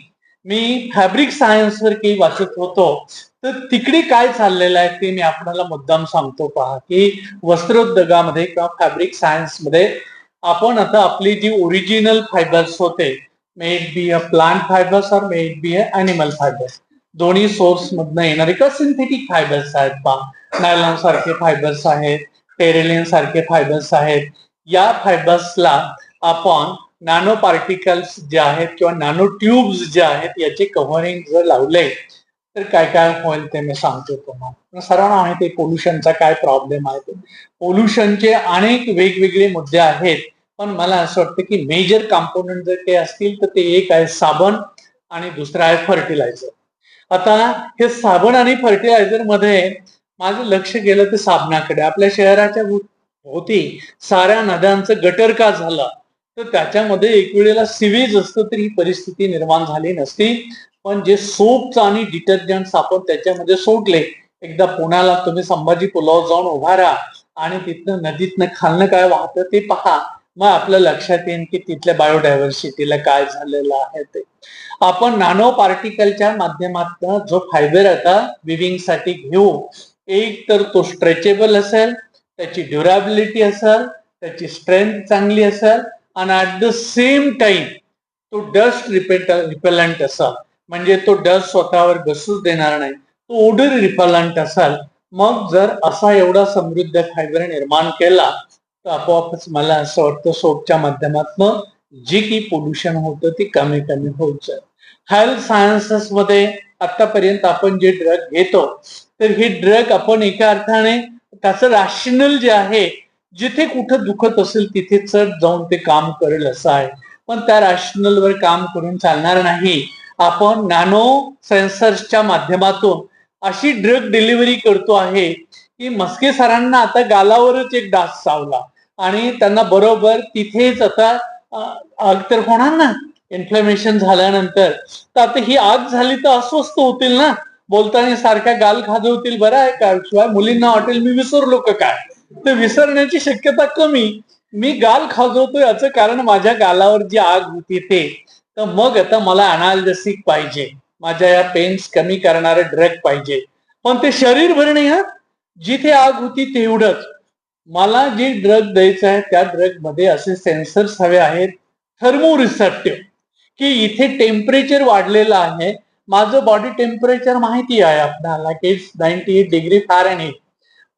[SPEAKER 1] मी फॅब्रिक सायन्सवर काही वाचत होतो तर तिकडे काय चाललेलं आहे ते मी आपल्याला मुद्दाम सांगतो. पहा की वस्त्रोद्योगामध्ये किंवा फॅब्रिक सायन्स मध्ये आपण आता आपली जी ओरिजिनल फायबर्स होते, may it be a plant fibres or may it be a animal fibres, दोन्ही सोर्स मधनं येणारे किंवा सिंथेटिक फायबर्स आहेत. पहा नायलॉन सारखे फायबर्स आहेत, टेरेलिन सारखे फायबर्स आहेत. या फायबर्सला आपण नॅनो पार्टिकल्स जे आहेत किंवा नॅनो ट्यूब्स जे आहेत याचे कव्हरिंग जर लावले तर काय काय होईल ते मी सांगतो तुम्हाला. सर्वांना माहिती आहे पोल्युशनचा काय प्रॉब्लेम आहे. पोल्युशनचे अनेक वेगवेगळे मुद्दे आहेत पण मला असं वाटतं की मेजर कॉम्पोनंट जर काही असतील तर ते एक आहे साबण आणि दुसरं आहे फर्टिलायझर. आता हे साबण आणि फर्टिलायझर मध्ये माझं लक्ष गेलं तर साबणाकडे. आपल्या शहराच्या भोवती साऱ्या नद्यांचं गटर का झालं तर त्याच्यामध्ये एक वेळेला सिवेज असतं तर ही परिस्थिती निर्माण झाली नसती. पण जे सोप्स आणि डिटर्जंट्स आपण त्याच्यामध्ये सोडले, एकदा पुण्याला तुम्ही संभाजी पुलावर जाऊन उभा राहा आणि तिथनं नदीतनं खालनं काय वाहतं ते पहा, मग आपल्या लक्षात येईल की तिथल्या बायोडायव्हर्सिटीला काय झालेलं आहे ते. आपण नॅनो पार्टिकलच्या माध्यमातून जो फायबर आता विविंगसाठी घेऊ, एक तर तो स्ट्रेचेबल असेल, त्याची ड्युरेबिलिटी असेल, त्याची स्ट्रेंथ चांगली असेल आणि ऍट द सेम टाइम तो डस्ट रिपेलंट असेल. म्हणजे तो डस्ट स्वतःवर बसूच देणार नाही, तो ओडर रिपेलंट असेल. मग जर असा एवढा समृद्ध फायबर निर्माण केला तर आपोआपच मला असं वाटतं सोपच्या माध्यमातून जे की पोल्युशन होतं ते कमी कमी होत जाईल. हेल्थ सायन्सेस मध्ये आतापर्यंत आपण जे ड्रग घेतो तर हे ड्रग आपण एका अर्थाने त्याचं रॅशनल जे आहे, जिथे कुठं दुखत असेल तिथे चढ जाऊन ते काम करेल असं आहे. पण त्या रॅशनल वर काम करून चालणार नाही. आपण नॅनो सेन्सर्सच्या माध्यमातून अशी ड्रग डिलिव्हरी करतो आहे की मस्के सरांना आता गालावरच एक डास चावला आणि त्यांना बरोबर तिथेच आता आग तर होणार ना इन्फ्लेमेशन झाल्यानंतर. तर आता ही आग झाली तर अस्वस्थ होतील ना, बोलताना सारख्या गाल खाजवतील. बरं आहे का, शिवाय मुलींना वाटेल मी विसरलो का काय, तर विसरण्याची शक्यता कमी. मी गाल खाजवतो याचं कारण माझ्या गालावर जी आग होती ते. तर मग आता मला अनाल्जेसिक पाहिजे, माझ्या या पेन्स कमी करणारे ड्रग पाहिजे, पण ते शरीरभर नाही हा, जिथे आग होती तेवढंच. मला जे ड्रग द्यायचं आहे त्या ड्रग मध्ये असे सेन्सर्स हवे आहेत थर्मो रिसेप्टिव्ह, की इथे टेम्परेचर वाढलेलं आहे, माझं बॉडी टेम्परेचर माहिती आहे आपल्याला की 98 डिग्री फॅरनहीट,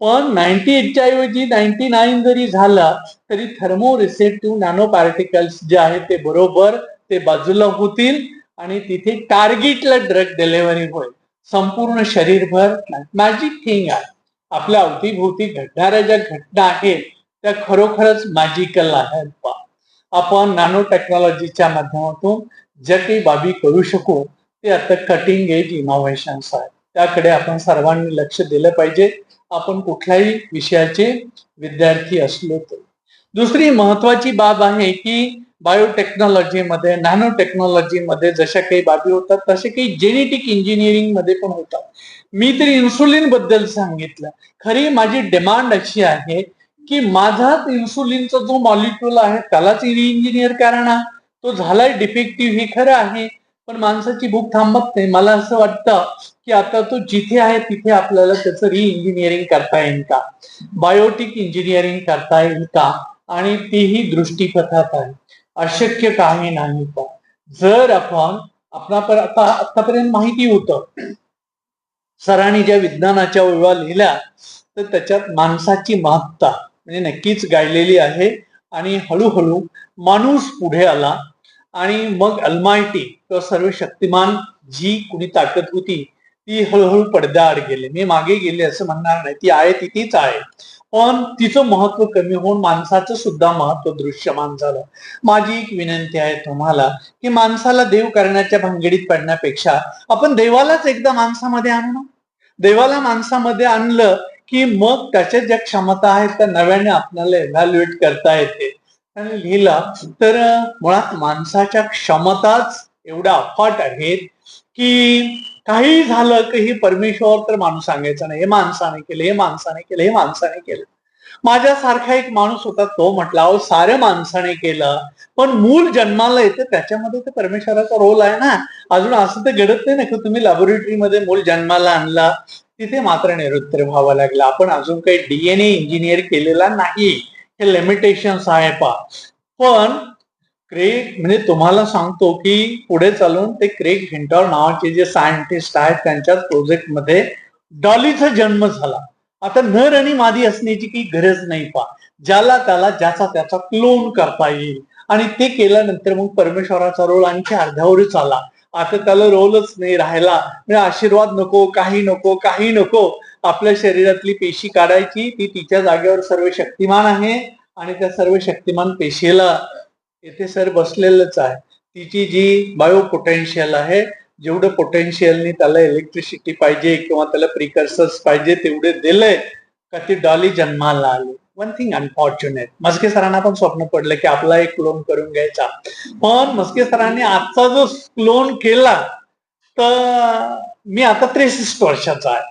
[SPEAKER 1] पण 98च्या ऐवजी 99 जरी झाला तरी थर्मो रिसेप्टिव्ह नॅनो पार्टिकल्स जे आहेत ते बरोबर ते बाजूला होतील आणि तिथे टार्गेटला ड्रग डिलिव्हरी होईल संपूर्ण शरीरभर. मॅजिक थिंग आहे. आपल्या अवतीभोवती घडणाऱ्या ज्या घटना आहेत त्या खरोखरच मॅजिकल आहेत. आपण नॅनो टेक्नॉलॉजीच्या माध्यमातून ज्या काही बाबी करू शकू ते आता कटिंग एज इनोव्हेशन्स आहेत. त्याकडे आपण सर्वांनी लक्ष दिलं पाहिजे, आपण कुठल्याही विषयाचे विद्यार्थी असलो तर. दुसरी महत्वाची बाब आहे की बायोटेक्नॉलॉजीमध्ये नॅनो टेक्नॉलॉजीमध्ये जशा काही बाबी होतात तसे काही जेनेटिक इंजिनिअरिंग मध्ये पण होतात. मी तरी इन्सुलिन बद्दल सांगितलं. खरी माझी डिमांड अशी आहे की माझा इन्सुलिनचा जो मॉलिक्यूल आहे त्यालाच इंजिनियर करणं, तो झालाय डिफेक्टिव्ह हे खरं आहे, पण माणसाची भूक थांबत नाही. मला असं वाटतं की आता तो जिथे आहे तिथे आपल्याला त्याचं इंजिनिअरिंग करता येईल का, बायोटिक इंजिनिअरिंग करता येईल का, आणि तीही दृष्टीपथात आहे. अशक्य काही नाही का. जर आपण आतापर्यंत माहिती होतं सरांनी ज्या विज्ञानाच्या ओळी लिहिल्या तर त्याच्यात माणसाची महत्ता म्हणजे नक्कीच गायलेली आहे. आणि हळूहळू माणूस पुढे आला आणि मग अल्मायटी किंवा सर्व शक्तिमान जी कुणी ताकद होती ती हळूहळू पडद्याआड गेली. मी मागे गेले असं म्हणणार नाही, ती आहे तिथेच आहे, पण तिचं महत्व कमी होऊन माणसाचं सुद्धा महत्व दृश्यमान झालं. माझी एक विनंती आहे तुम्हाला की माणसाला देव करण्याच्या भानगडीत पडण्यापेक्षा आपण देवालाच एकदा माणसामध्ये आणू. देवाला माणसामध्ये आणलं की मग त्याच्या ज्या क्षमता आहेत त्या नव्याने आपल्याला इव्हॅल्युएट करता येते. आणि लिहिला तर मुळात माणसाच्या क्षमताच एवढ्या अफाट आहेत की काही झालं की हे परमेश्वर तर माणूस सांगायचा नाही, हे माणसाने केलं, हे माणसाने केलं, हे माणसाने केलं. माझ्यासारखा एक माणूस होता, तो म्हटला अहो सारं माणसाने केलं, पण मूल जन्माला येते त्याच्यामध्ये तर परमेश्वराचा रोल आहे ना. अजून असं तर घडत नाही ना की तुम्ही लॅबोरेटरीमध्ये मूल जन्माला आणला तिथे मात्र निरुत्तर व्हावं लागलं. आपण अजून काही डीएनए इंजिनियर केलेला नाही, हे लिमिटेशन्स आहे पा. पण क्रेग म्हणजे तुम्हाला सांगतो की पुढे चालून ते क्रेग हिंटॉर नावाचे जे सायंटिस्ट आहेत त्यांच्या प्रोजेक्टमध्ये डॉलीचा जन्म झाला. आता नर आणि मादी असण्याची काही गरज नाही पा, ज्याला त्याला ज्याचा त्याचा क्लोन करता येईल. आणि ते केल्यानंतर मग परमेश्वराचा रोल आणखी अर्ध्यावरच आला. आता त्याला रोलच नाही राहिला, म्हणजे आशीर्वाद नको, काही नको, काही नको. आपल्या शरीरातली पेशी काढायची, ती तिच्या जागेवर सर्व शक्तिमान आहे आणि त्या सर्व शक्तिमान पेशीला येथे सर बसलेलंच आहे. तिची जी बायो पोटेन्शियल आहे, जेवढं पोटेन्शियलनी त्याला इलेक्ट्रिसिटी पाहिजे किंवा त्याला प्रिकर्सर्स पाहिजे तेवढे दिले का ती डॉली जन्माला आली. वन थिंग अनफॉर्च्युनेट, मस्के सरांना पण स्वप्न पडलं की आपला एक क्लोन करून घ्यायचा, पण मस्के सरांनी आजचा जो क्लोन केला तर मी आता 63 वर्षाचा आहे,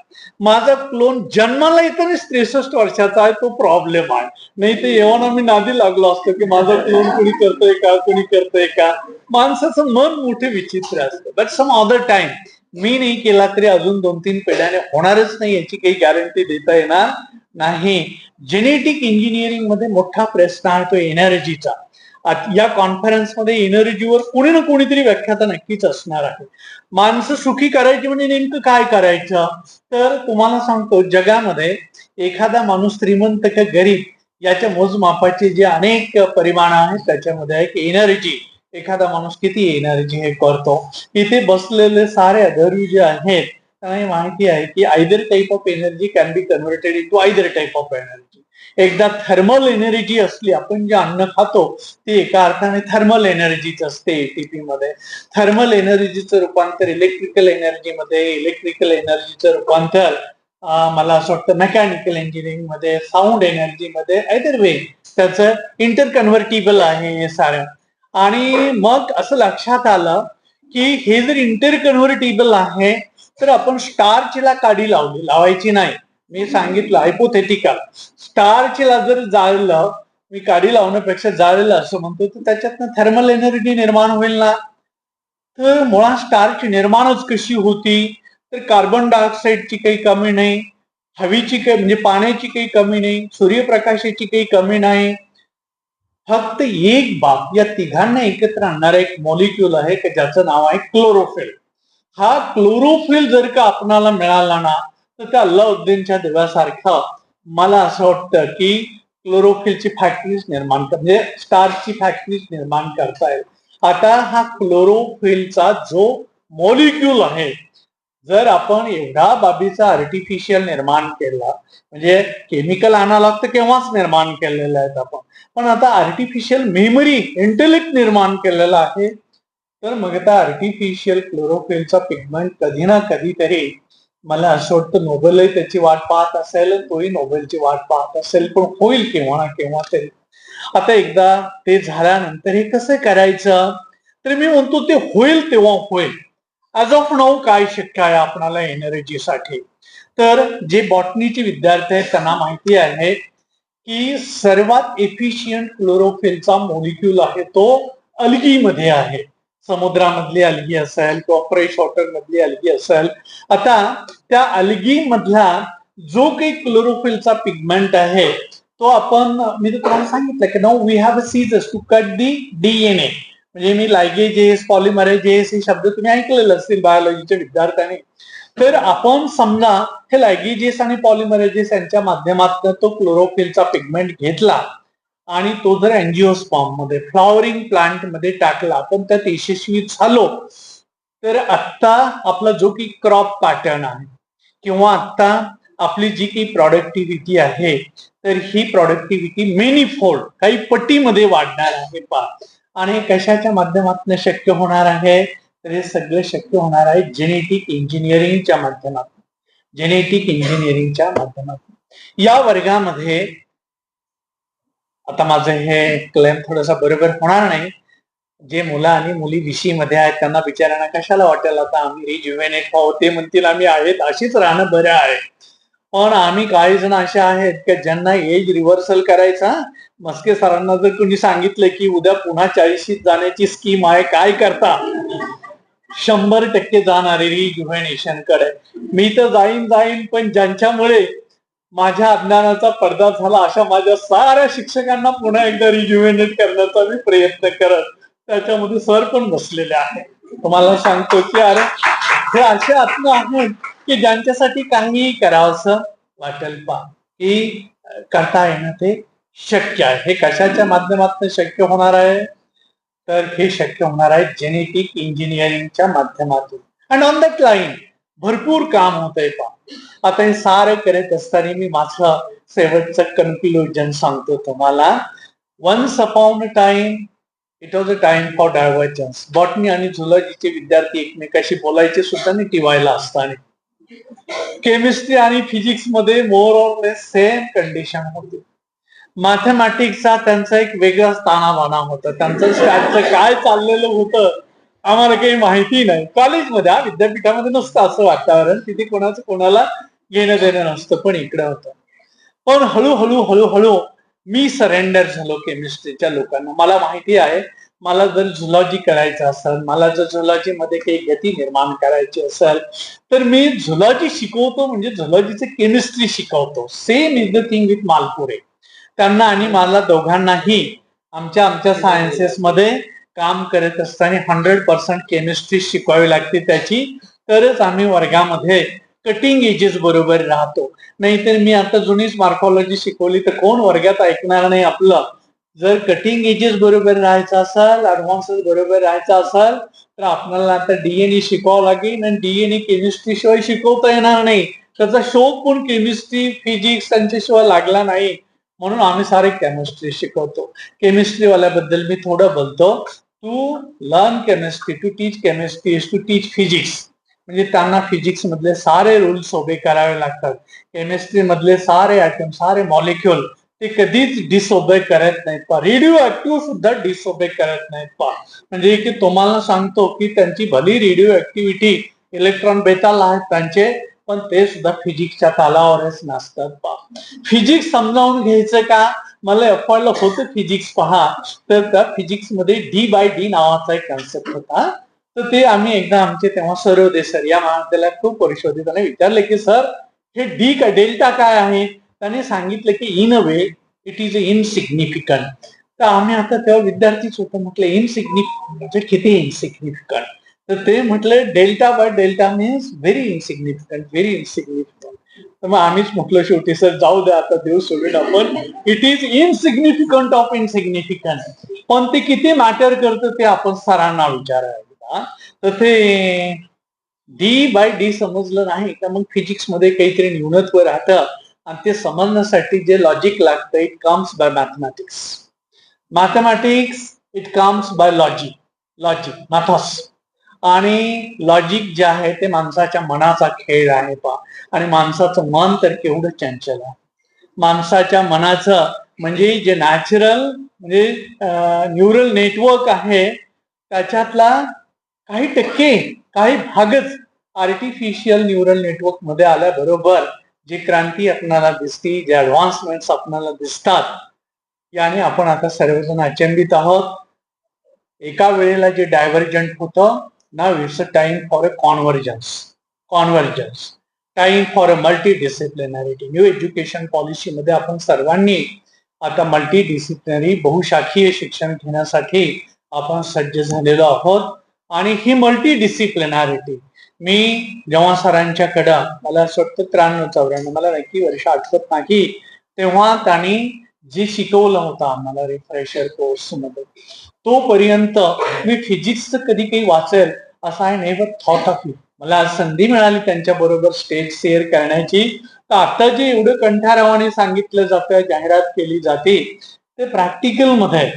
[SPEAKER 1] माझा क्लोन जन्माला येताना 63 वर्षाचा आहे, तो प्रॉब्लेम आहे. नाही तर येऊन मी नादी लागलो असतो की माझा क्लोन कोणी करतोय का, कोणी करतोय का. माणसाचं मन मोठे विचित्र असतं. बट सम अदर टाइम मी नाही केला तरी अजून 2-3 पिढ्याने होणारच नाही याची काही गॅरंटी देता येणार नाही. जेनेटिक इंजिनिअरिंग मध्ये मोठा प्रश्न आहे तो एनर्जीचा. या कॉन्फरन्समध्ये एनर्जीवर कोणी ना कोणीतरी व्याख्याता नक्कीच असणार आहे. माणसं सुखी करायची म्हणजे नेमकं काय करायचं, तर तुम्हाला सांगतो जगामध्ये एखादा माणूस श्रीमंत का गरीब याच्या मोजमापाचे जे अनेक परिमाण आहेत त्याच्यामध्ये आहे की एनर्जी, एखादा माणूस किती एनर्जी हे करतो. इथे बसलेले सारे अधर्वी जे आहेत त्यांना माहिती आहे की either type of energy can be converted into either type of energy. एकदा थर्मल एनर्जी असली, आपण जे अन्न खातो ती एका अर्थाने थर्मल एनर्जीच असते. एटीपी मध्ये थर्मल एनर्जीचं रूपांतर इलेक्ट्रिकल एनर्जीमध्ये, इलेक्ट्रिकल एनर्जीचं रूपांतर मला असं वाटतं मेकॅनिकल इंजिनिअरिंग मध्ये, साऊंड एनर्जी मध्ये, आयदर वे त्याचं इंटर कन्व्हर्टिबल आहे हे सारं. आणि मग असं लक्षात आलं की हे जर इंटर कन्व्हर्टिबल आहे तर आपण स्टार्चला काडी लावायची नाही. मी सांगितलं हायपोथेटिकल, स्टार्चला जर जाळलं, मी काडी लावण्यापेक्षा जाळलं असं म्हणतो, तर त्याच्यातनं थर्मल एनर्जी निर्माण होईल ना. तर मुळात स्टार्च निर्माणच कशी होती, तर कार्बन डायऑक्साईडची काही कमी नाही, हवेची काही म्हणजे पाण्याची काही कमी नाही, सूर्यप्रकाशाची काही कमी नाही. फक्त एक बाब, या तिघांना एकत्र आणणारा एक मॉलिक्यूल आहे की ज्याचं नाव आहे क्लोरोफिल. हा क्लोरोफिल जर का आपणाला मिळाला ना तर त्या अल्लाउद्दीनच्या देवासारखं मला असं वाटतं की क्लोरोफिलची फॅक्टरीज निर्माण म्हणजे स्टार्चची फॅक्टरीज निर्माण करता येईल. आता हा क्लोरोफिलचा जो मॉलिक्यूल आहे, जर आपण एवढा बाबीचा आर्टिफिशियल निर्माण केला, म्हणजे केमिकल अनालॉग तर केव्हाच निर्माण केलेले आहेत आपण, पण आता आर्टिफिशियल मेमरी, इंटेलेक्ट निर्माण केलेला आहे. तर मग आता आर्टिफिशियल क्लोरोफिलचा पिगमेंट कधी ना कधीतरी मला असं वाटतं नोबेलही त्याची वाट पाहत असेल, तोही नोबेलची वाट पाहत असेल, पण होईल केव्हा ना केव्हा तरी. आता एकदा ते झाल्यानंतर हे कसं करायचं, तर मी म्हणतो ते होईल तेव्हा होईल. ऍज ऑफ नाऊ काय शक्य आहे आपणाला एनर्जीसाठी, तर जे बॉटनीचे विद्यार्थी आहेत त्यांना माहिती आहे की सर्वात एफिशियंट क्लोरोफिलचा मॉलिक्यूल आहे तो अल्गी मध्ये आहे. समुद्रामधली अल्गी असेल किंवा फ्रेश वॉटर मधली अल्गी असेल. आता त्या अल्गी मधला जो काही क्लोरोफिलचा पिगमेंट आहे तो आपण, मी तुम्हाला सांगितलं की now we have a scissors to cut the DNA. म्हणजे मी लायगेजेस, पॉलिमरेजेस हे शब्द तुम्ही ऐकलेले असतील बायोलॉजीच्या विद्यार्थ्यांनी. तर आपण समजा हे लायगेजेस आणि पॉलिमरेजेस यांच्या माध्यमातून तो क्लोरोफिलचा पिगमेंट घेतला आणि तो जर अँजिओस्पर्म मध्ये, फ्लॉवरिंग प्लांट मध्ये टाकला, आपण त्यात यशस्वी झालो, तर आता आपला जो की क्रॉप पॅटर्न आहे किंवा आता आपली जी काही प्रॉडक्टिव्हिटी आहे, तर ही प्रॉडक्टिव्हिटी मेनी फोल्ड, काही पटीमध्ये वाढणार आहे पा. आणि कशाच्या माध्यमातून शक्य होणार आहे, तर हे सगळं शक्य होणार आहे जेनेटिक इंजिनिअरिंगच्या माध्यमातून. जेनेटिक इंजिनिअरिंगच्या माध्यमातून या वर्गामध्ये, आता माझं हे क्लेम थोडंसं बरोबर होणार नाही, जे मुलं आणि मुली विषयी मध्ये आहेत त्यांना बिचारांना कशाला वाटेल आता आम्ही रिज्युव्हेनेट व्हावं, ते म्हणतील आम्ही आहेत अशीच राहणं बरं आहे. पण आम्ही काही जण असे आहेत की ज्यांना एज रिव्हर्सल करायचा. मस्के सरांना जर कोणी सांगितलं की उद्या पुन्हा 40शीत जाण्याची स्कीम आहे, काय करता, 100% जाणारे रिज्युव्हेनेशन कडे. मी तर जाईन, पण ज्यांच्यामुळे माझ्या अज्ञानाचा पडदा झाला अशा माझ्या साऱ्या शिक्षकांना पुन्हा एकदा रिज्युव्हेनेट करण्याचा मी प्रयत्न करत, त्याच्यामध्ये सर पण बसलेले आहे. तुम्हाला सांगतो की अरे हे असे आत्म आहेत की ज्यांच्यासाठी काहीही करावंसं वाटेल पा, की करता येणं ते शक्य आहे. हे कशाच्या माध्यमातून शक्य होणार आहे, तर हे शक्य होणार आहे जेनेटिक इंजिनिअरिंगच्या माध्यमातून. अँड ऑन दॅट लाईन भरपूर काम होत आहे पा. आता हे सारं करत असताना मी माझं शेवटचं कन्क्लुजन सांगतो तुम्हाला. Once upon a time it was a time for divergence. Botany आणि झुलॉजीचे विद्यार्थी एकमेकाशी बोलायचे सुद्धा नाही टीवायला असताना. केमिस्ट्री आणि फिजिक्स मध्ये more or less same condition होती. मॅथमॅटिक्सचा त्यांचा एक वेगळा ताणाबाणा होता, त्यांचं स्टॅटचं काय चाललेलं होतं आम्हाला काही माहिती नाही. कॉलेजमध्ये, हा विद्यापीठामध्ये नसतं असं वातावरण, तिथे कोणाचं कोणाला घेणं देणं नसतं, पण इकडे होतं. पण हळूहळू मी सरेंडर झालो केमिस्ट्रीच्या लोकांना. मला माहिती आहे मला जर झुलॉजी करायचं असेल, मला जर झुलॉजी मध्ये काही गती निर्माण करायची असेल, तर मी झुलॉजी शिकवतो म्हणजे झुलॉजीचे केमिस्ट्री शिकवतो. Same is the thing with Malpure. त्यांना आणि मला दोघांनाही आमच्या सायन्सेस मध्ये काम करत असताना 100% केमिस्ट्री शिकवावी लागते त्याची, तरच आम्ही वर्गामध्ये कटिंग एजेस बरोबर राहतो. नाहीतर मी आता जुनीच मार्फॉलॉजी शिकवली तर कोण वर्गात ऐकणार नाही आपलं. जर कटिंग एजेस बरोबर राहायचं असेल, ऍडव्हान्सेस बरोबर राहायचं असेल तर आपल्याला आता डीएनए शिकावं लागेल आणि डीएनए केमिस्ट्री शिवाय शिकवता येणार नाही. त्याचा शोध पण केमिस्ट्री फिजिक्स त्यांच्याशिवाय लागला नाही. म्हणून आम्ही सारे केमिस्ट्री शिकवतो. केमिस्ट्री वाल्याबद्दल मी थोडं बोलतो. To learn chemistry, to teach chemistry is to teach physics. म्हणजे त्यांना फिजिक्स मधले सारे रूल्स उभे करावे लागतात. केमिस्ट्री मधले सारे ऍटम, सारे मॉलिक्युल ते कधीच डिसओबे करत नाहीत पा. रेडिओ ऍक्टिव्ह सुद्धा डिसओबे करत नाहीत पा. म्हणजे की तुम्हाला सांगतो की त्यांची भली रेडिओ ऍक्टिव्हिटी इलेक्ट्रॉन बेताल आहेत त्यांचे, पण ते सुद्धा फिजिक्सच्या तालावरच नसतात पा. फिजिक्स समजावून घ्यायचं का, मला एफवायला होतं फिजिक्स पहा, तर त्या फिजिक्स मध्ये डी बाय डी नावाचा एक कन्सेप्ट होता. तर ते आम्ही एकदा आमचे तेव्हा सरोदे सर या महाविद्यालयात खूप वर्ष होते, त्याने विचारले की सर हे डी का डेल्टा काय आहे. त्याने सांगितलं की in a way it is insignificant. तर आम्ही आता तेव्हा विद्यार्थीच होतो. म्हटलं इनसिग्निफिकंट म्हणजे किती इनसिग्निफिकंट. तर ते म्हटलं delta by delta means very insignificant, very insignificant. तर मग आम्हीच म्हटलं शेवटी सर जाऊ द्या आता देव सोडून आपण, इट इज इनसिग्निफिकंट ऑफ इनसिग्निफिकंट. पण ते किती मॅटर करतं ते आपण सरांना विचारायला. तर ते डी बाय डी समजलं नाही का मग फिजिक्स मध्ये काहीतरी न्यूनत्व राहतं. आणि ते समजण्यासाठी जे लॉजिक लागतं it comes by mathematics. Mathematics it comes by logic, logic maths. आणि लॉजिक जे आहे ते माणसाच्या मनाचा खेळ आहे पा. आणि माणसाचं मन तर केवढं चंचल आहे. माणसाच्या मनाचं म्हणजे जे नॅचरल म्हणजे न्यूरल नेटवर्क आहे त्याच्यातला काही टक्के, काही भागच आर्टिफिशियल न्यूरल नेटवर्क मध्ये आल्याबरोबर जी क्रांती आपल्याला दिसते, जे ऍडव्हान्समेंट आपल्याला दिसतात, याने आपण आता सर्वजण अचंबित आहोत. एका वेळेला जे डायव्हर्जंट होतं, now it's a time for a convergence. Convergence time for a multidisciplinarity. New education policy मध्ये आपण सर्वांनी आता मल्टी डिसिप्लिनरी बहुशाखीय शिक्षण घेण्यासाठी आपण सज्ज झालेलो आहोत. आणि ही मल्टी डिसिप्लिनॅरिटी मी जेव्हा सरांच्याकडं, मला असं वाटतं 93-94, मला नक्की वर्ष आठवत नाही, तेव्हा त्यांनी जे शिकवलं होतं आम्हाला रिफ्रेशर कोर्स मध्ये, तोपर्यंत मी फिजिक्सचं कधी काही वाचेल असं I never thought of it. मला आज संधी मिळाली त्यांच्या बरोबर स्टेज शेअर करण्याची. तर आता जे एवढं कंठारावाने सांगितलं जातं, जाहिरात केली जाते, ते प्रॅक्टिकल मध्ये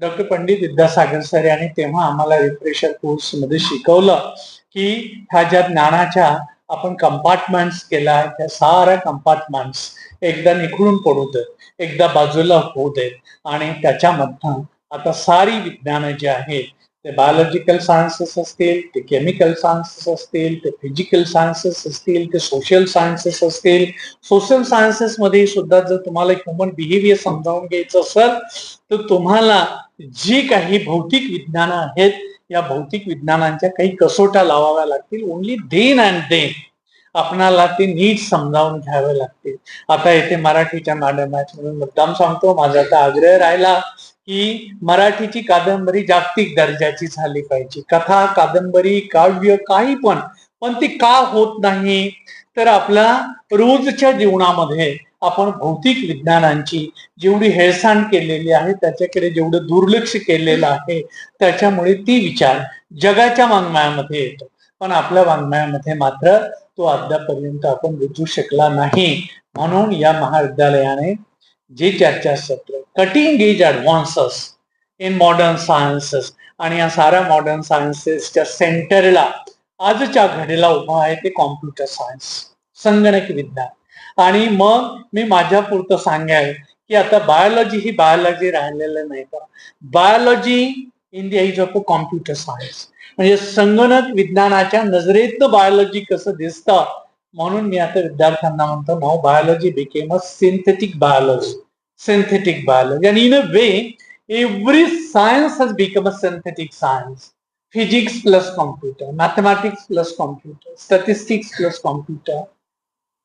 [SPEAKER 1] डॉक्टर पंडित विद्यासागर सर यांनी तेव्हा आम्हाला रिफ्रेशर कोर्स मध्ये शिकवलं की ह्या ज्या ज्ञानाच्या आपण कंपार्टमेंट्स केला, त्या साऱ्या कंपार्टमेंट्स एकदा निखळून पडू देत, एकदा बाजूला होऊ देत. आणि त्याच्यामधनं आता सारी विज्ञानं जी आहेत, ते बायोलॉजिकल सायन्सेस असतील, ते केमिकल सायन्सेस असतील, ते फिजिकल सायन्सेस असतील, ते सोशल सायन्सेस असतील. सोशल सायन्सेस मध्ये सुद्धा जर तुम्हाला ह्युमन बिहेवियर समजावून घ्यायचं असेल तर तुम्हाला जी काही भौतिक विज्ञानं आहेत, या भौतिक विज्ञानांच्या काही कसोट्या लावाव्या लागतील. ओनली देन अँड देन आपणाला ते नीट समजावून घ्यावे लागतील. आता येथे मराठीच्या मॅडम आहेत म्हणून मुद्दाम सांगतो, माझा आता आग्रह राहिला की मराठीची कादंबरी जागतिक दर्जाची झाली पाहिजे. कथा, कादंबरी, काव्य काही पण, पण ती का होत नाही तर आपल्या रोजच्या जीवनामध्ये आपण भौतिक विज्ञानांची जेवढी हेळसांड केलेली आहे, त्याच्याकडे जेवढं दुर्लक्ष केलेलं आहे, त्याच्यामुळे ती विचार जगाच्या वाङ्मयामध्ये येतो, पण आपल्या वाङ्मयामध्ये मात्र तो अद्यापर्यंत आपण बुजू शकला नाही. म्हणून या महाविद्यालयाने जे चर्चासत्र cutting edge advances in modern sciences, आणि या साऱ्या मॉडर्न सायन्सेसच्या सेंटरला आजच्या घडीला उभा आहे ते कॉम्प्युटर सायन्स, संगणक विज्ञान. आणि मग मी माझ्या पुरतं सांगेल की आता बायोलॉजी ही बायोलॉजी राहिलेलं नाही का, biology in the age of computer science. म्हणजे संगणक विज्ञानाच्या नजरेत बायोलॉजी कसं दिसतं. म्हणून मी आता विद्यार्थ्यांना म्हणतो, now biology became a synthetic biology, synthetic biology. आणि in a way every science has become a synthetic science. Physics plus computer, mathematics plus computer, statistics plus computer,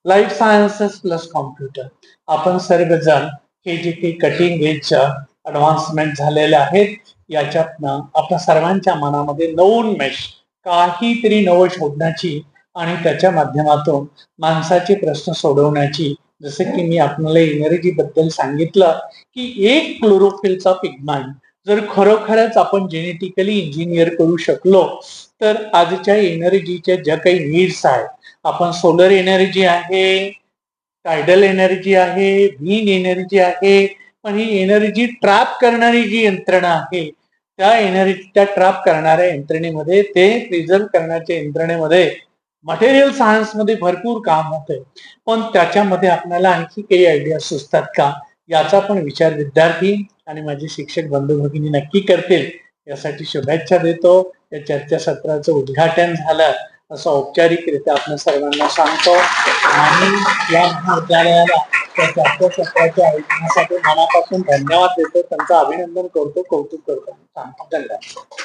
[SPEAKER 1] life sciences plus computer. आपण सर्वजण हे जे काही cutting एजच्या advancement झालेल्या आहेत, याच्यातनं आपल्या सर्वांच्या मनामध्ये नवोन्मेष, काहीतरी नवं शोधण्याची आणि त्याच्या माध्यमातून माणसाचे प्रश्न सोडवण्याची, जसं की मी आपल्याला एनर्जी बद्दल सांगितलं की एक क्लोरोफिलचा पिगमेंट जर खरोखरच आपण जेनेटिकली इंजिनियर करू शकलो तर आजच्या एनर्जीच्या ज्या काही नीड्स आहेत, आपण सोलर एनर्जी आहे, टायडल एनर्जी आहे, विंड एनर्जी आहे, पण ही एनर्जी ट्रॅप करणारी जी यंत्रणा आहे त्या ट्रॅप करणाऱ्या यंत्रणेमध्ये, ते प्रिझर्व करण्याच्या यंत्रणेमध्ये मटेरियल सायन्स मध्ये भरपूर काम होते, पण त्याच्यामध्ये आपल्याला आणखी काही आयडिया सुचतात का, याचा पण विचार विद्यार्थी आणि माझे शिक्षक बंधू भगिनी नक्की करतील, यासाठी शुभेच्छा देतो. या चर्चासत्राचं उद्घाटन झालं असं औपचारिकरित्या आपण सर्वांना सांगतो आणि या महाविद्यालयाला त्या चर्चासत्राच्या आयोजनासाठी मनापासून धन्यवाद देतो, त्यांचं अभिनंदन करतो, कौतुक करतो, सांगतो. धन्यवाद.